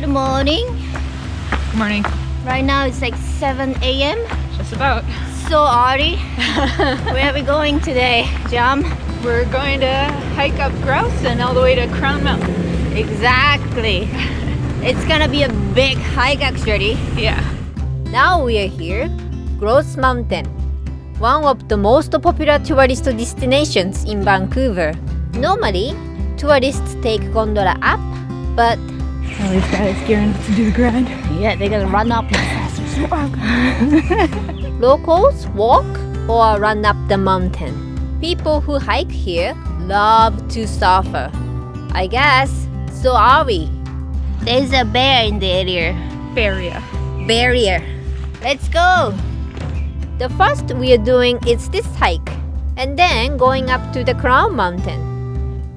Good morning. Good morning. Right now it's like 7 a.m. Just about. So early. Where are we going today, Jam? We're going to hike up Grouse and all the way to Crown Mountain. Exactly. It's gonna be a big hike actually. Yeah. Now we are here, Grouse Mountain, one of the most popular tourist destinations in Vancouver. Normally, tourists take gondola up, but All these guys gearing up to do the grind. yeah, they're gonna run up. Locals walk or run up the mountain. People who hike here love to suffer. I guess, so are we. There's a bear in the area. Barrier. Let's go. The first we are doing is this hike, and then going up to the Crown Mountain.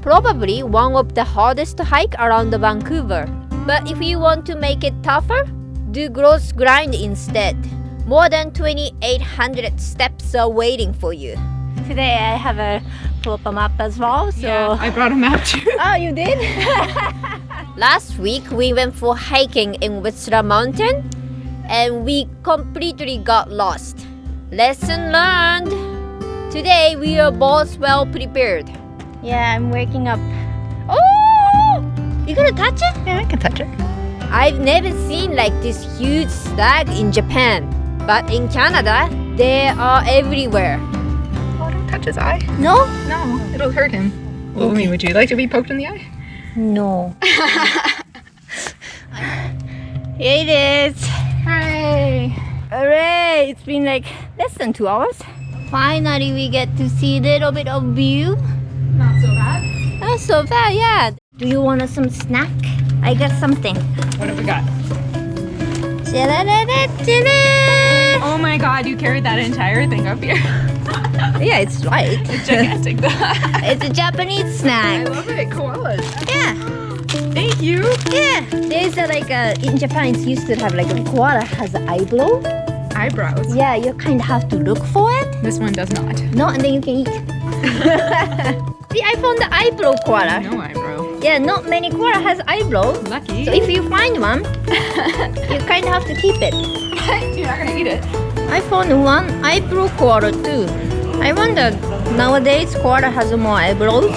Probably one of the hardest hike around Vancouver. But if you want to make it tougher, do Grouse Grind instead. More than 2,800 steps are waiting for you. Today I have a proper map as well, so... Yeah, I brought a map too. Oh, you did? Last week we went for hiking in Whistler Mountain and we completely got lost. Lesson learned! Today we are both well prepared. Yeah, I'm waking up. Oh! You gonna touch it? Yeah, I can touch it. I've never seen like this huge stag in Japan, but in Canada, they are everywhere. Oh, don't touch his eye. No? No, it'll hurt him. Well, I mean, would you like to be poked in the eye? No. Here it is. Hooray! Hooray! It's been like less than 2 hours. Finally, we get to see a little bit of view. Not so bad. Not so bad, yeah. Do you want some snack? I got something. What have we got? Ta-da-da-da-da-da. Oh my god, you carried that entire thing up here. Yeah, it's right. It's gigantic though. It's a Japanese I snack. love it. Koalas. Yeah, Thank you. yeah. There's a in Japan it's used to have like a koala has an eyebrow. Eyebrows. Yeah, you kind of have to look for it. This one does not. No, and then you can eat. See, I found the eyebrow koala. No eyebrow. Yeah, not many koala has eyebrow. Lucky. So if you find one, you kind of have to keep it. You're not gonna eat it. I found one eyebrow koala too. I wonder nowadays koala has more eyebrows.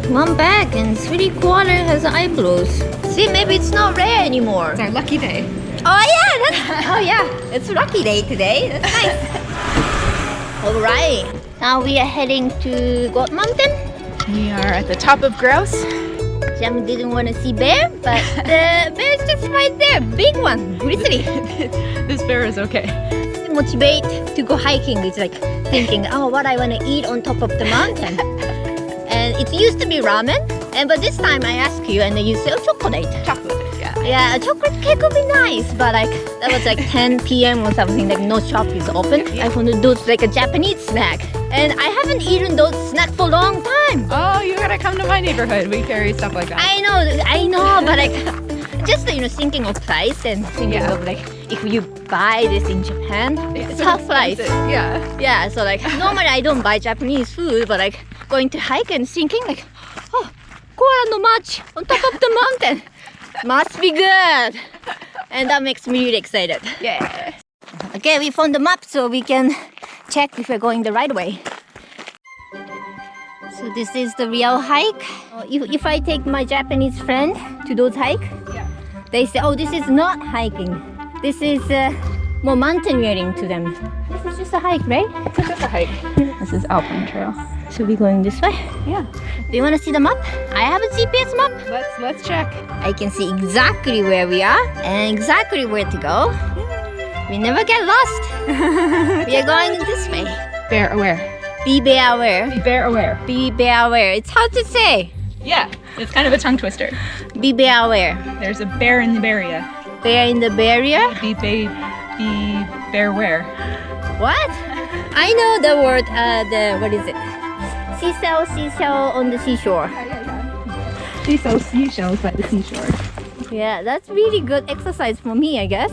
One bag and 3 koala has eyebrows. See, maybe it's not rare anymore. It's our lucky day. Oh yeah, oh yeah, it's lucky day today. That's nice. All right, now we are heading to Grouse Mountain. We are at the top of Grouse. Jam didn't want to see bear, but the bear is just right there, big one, grizzly. This bear is okay. Motivate to go hiking is like thinking, oh, what I want to eat on top of the mountain. And it used to be ramen, but this time I ask you, and you say, oh, chocolate. Chocolate. Yeah. Yeah, a chocolate cake would be nice, but like that was like 10 p.m. or something, like no shop is open. I found those like a Japanese snack, and I haven't eaten those snacks for a long time. Oh, you gotta come to my neighborhood. We carry stuff like that. I know, but like just thinking of price and thinking of like if you buy this in Japan, it's half price. Yeah. Yeah, so like normally I don't buy Japanese food, but like going to hike and thinking like, oh, koala no match on top of the mountain. Must be good. And that makes me really excited. Yeah. Okay, we found the map so we can check if we're going the right way. So this is the real hike. If I take my Japanese friend to those hike, they say, oh, this is not hiking. This is more mountaineering to them. This is just a hike, right? It's just a hike. This is Alpine Trail. So we're going this way. Yeah. Do you want to see the map? I have a GPS map. Let's check. I can see exactly where we are and exactly where to go. We never get lost. We are going this way. Bear aware. Be bear aware. Be bear aware. Be bear aware. It's hard to say. Yeah. It's kind of a tongue twister. Be bear aware. There's a bear in the barrier. Bear in the barrier? Be bear aware. What? I know the word, what is it? Seashell on the seashore. She sells seashells by the seashore. Yeah, that's really good exercise for me, I guess.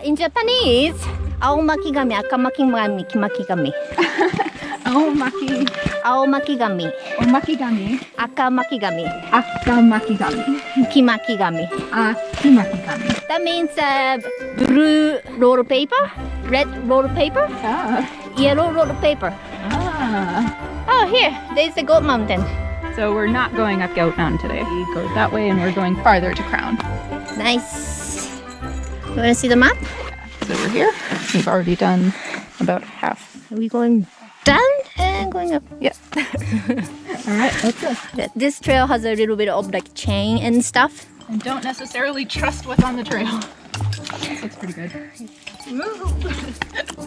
In Japanese, 青巻紙、赤巻紙、黄巻紙。青巻青巻紙、 Omakigami. 赤巻紙、 Akamakigami. 黄巻紙. Akimakigami. That means blue roll paper, red roll paper, Ah. yellow roll paper. Ah. Oh, here, there's the Goat Mountain. So we're not going up Goat Mountain today. We go that way and we're going farther to Crown. Nice. You want to see the map? So we're here. We've already done about half. Are we going down and going up? Yeah. All right, let's go. This trail has a little bit of like chain and stuff. And don't necessarily trust what's on the trail. This looks pretty good.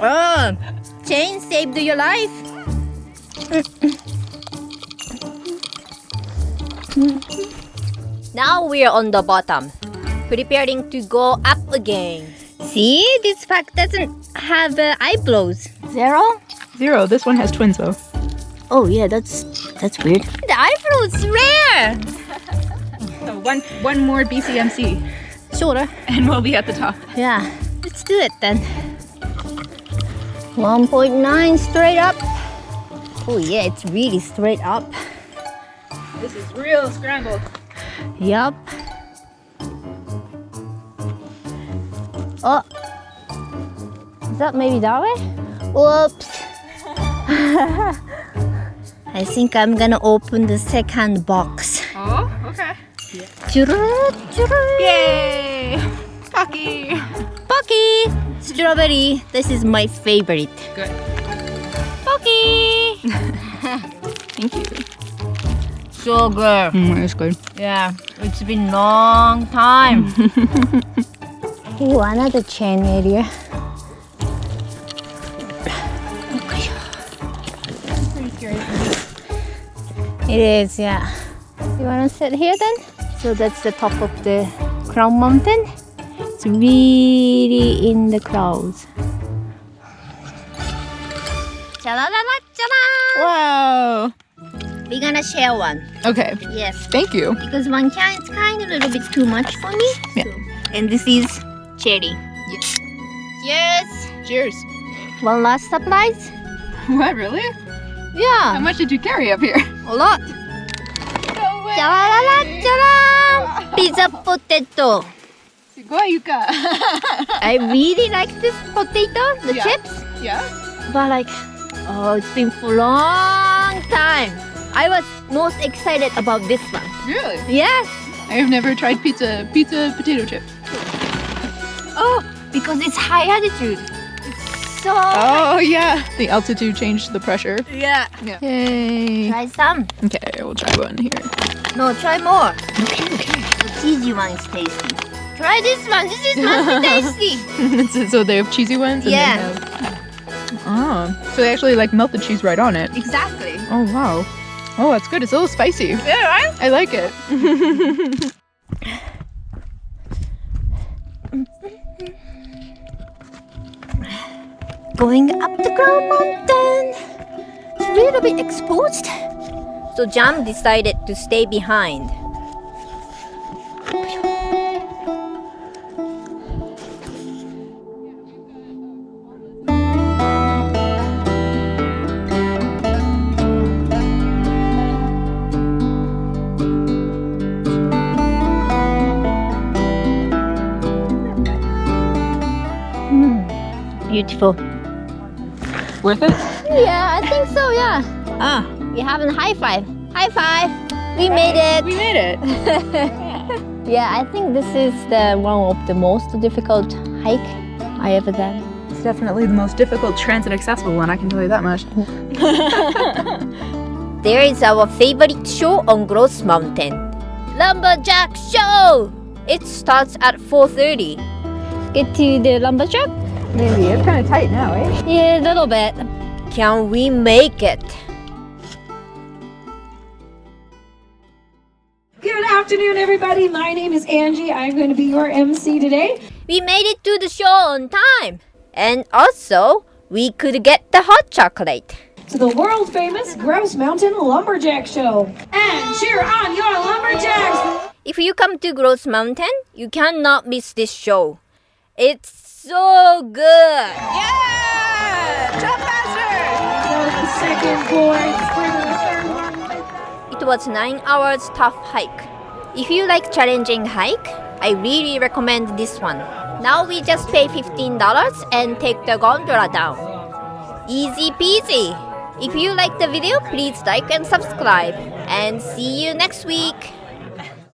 Oh, chain saved your life. Now we're on the bottom, preparing to go up again. See, this pack doesn't have eyebrows. 0? 0. This one has twins though. Oh yeah, that's weird. The eyebrows rare. So one more BCMC Sure. and we'll be at the top. Yeah, let's do it then. 1.9 straight up. Oh yeah, it's really straight up. This is real scrambled. Yup. Oh, is that maybe that way? Whoops. I think I'm gonna open the second box. Oh, okay. Yay! Pocky! Pocky! Strawberry. This is my favorite. Good. Pocky! Thank you. So good. It's good. Yeah, it's been long time. Oh, another chain area. Pretty scary. It is, yeah. You wanna sit here then? So that's the top of the Crown Mountain. It's really in the clouds. Wow. We're gonna share one. Okay. Yes. Thank you. Because one can is kind of a little bit too much for me. Yeah. So, and this is cherry. Cheers. Cheers. One last supplies. What, really? How Yeah. much did you carry up here? A lot. No way. Cha-la-la-la-cha-la. Pizza potato. Sugoi, Yuka. I really like this potato, the Yeah. chips. Yeah? But like, oh, it's been for a long time. I was most excited about this one. Really? Yes. I have never tried pizza potato chip. Oh, because it's high altitude. It's so. Oh, yeah. The altitude changed the pressure. Yeah. Yeah. Yay. Try some. Okay, we'll try one here. No, try more. Okay. The cheesy one is tasty. Try this one. This is not tasty. So they have cheesy ones? And Yeah. They have... Oh, so they actually like melt the cheese right on it. Exactly. Oh, wow. Oh, that's good. It's a little spicy. Yeah, right? I like it. Going up the Grouse Mountain. It's a little bit exposed. So Jam decided to stay behind. Beautiful. Worth it? Yeah, I think so, yeah. Ah, we have a high five. High five. We made it. We made it. Yeah, I think this is the one of the most difficult hike I ever done. It's definitely the most difficult transit accessible one, I can tell you that much. There is our favorite show on Grouse Mountain. Lumberjack Show! It starts at 4:30. Get to the lumberjack? Maybe. It's kind of tight now, eh? Yeah, a little bit. Can we make it? Good afternoon, everybody. My name is Angie. I'm going to be your MC today. We made it to the show on time. And also, we could get the hot chocolate. To the world famous Grouse Mountain Lumberjack Show. And cheer on your lumberjacks! If you come to Grouse Mountain, you cannot miss this show. It's so good. Yeah! Jump faster! So the second board for the It was 9 hours tough hike. If you like challenging hike, I really recommend this one. Now we just pay $15 and take the gondola down. Easy peasy. If you like the video, please like and subscribe. And see you next week.